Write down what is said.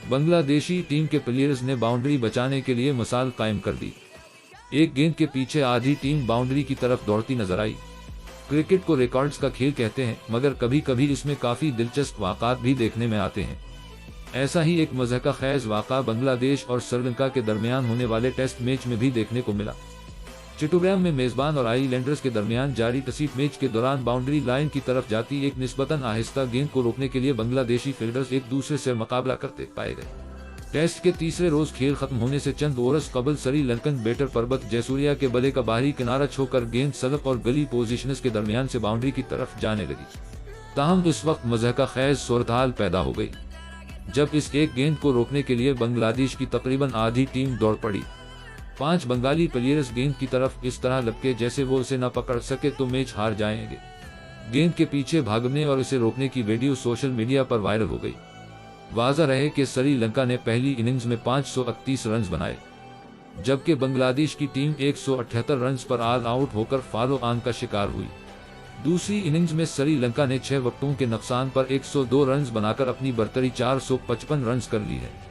Bangladeshi team के players ने boundary बचाने के लिए मिसाल कायम कर दी। एक गेंद के पीछे आधी टीम बाउंड्री की तरफ दौड़ती नजर आई। क्रिकेट को रिकॉर्ड्स का खेल कहते हैं, मगर कभी कभी इसमें काफी दिलचस्प वाक़ात भी देखने में आते हैं। ऐसा ही एक मज़हका खैज वाक़ा बांग्लादेश और श्रीलंका के दरमियान होने वाले टेस्ट मैच में भी देखने को मिला। चिट्टोग्राम में मेजबान और आइलैंडर्स के दरमियान जारी टेस्ट मैच के दौरान बाउंड्री लाइन की तरफ जाती एक निस्बतन आहिस्ता गेंद को रोकने के लिए बांग्लादेशी फील्डर्स एक दूसरे से मुकाबला करते पाए गए। टेस्ट के तीसरे रोज खेल खत्म होने से चंद ओवर्स कबल श्रीलंकन बैटर परबत जयसूर्या के बल्ले का बाहरी किनारा छोकर गेंद सड़क और गली पोजीशनर्स के दरमियान से बाउंड्री की तरफ जाने लगी। ताहम इस वक्त मज़हका खैज सूरत-हाल पैदा हो गई, जब इस एक गेंद को रोकने के लिए बांग्लादेश की तकरीबन आधी टीम दौड़ पड़ी। 5 बंगाली प्लेयर्स गेंद की तरफ इस तरह लपके जैसे वो उसे न पकड़ सके तो मैच हार जाएंगे। गेंद के पीछे भागने और इसे रोकने की वीडियो सोशल मीडिया पर वायरल हो गई। वाज़ा रहे कि श्रीलंका ने पहली इनिंग्स में 538 रन बनाए, जबकि बांग्लादेश की टीम 178 रन पर ऑल आउट होकर फॉलो ऑन का शिकार हुई। दूसरी इनिंग्स में श्रीलंका ने 6 विकेटों के नुकसान पर 102 रन बनाकर अपनी बढ़तरी 455 रन कर ली है।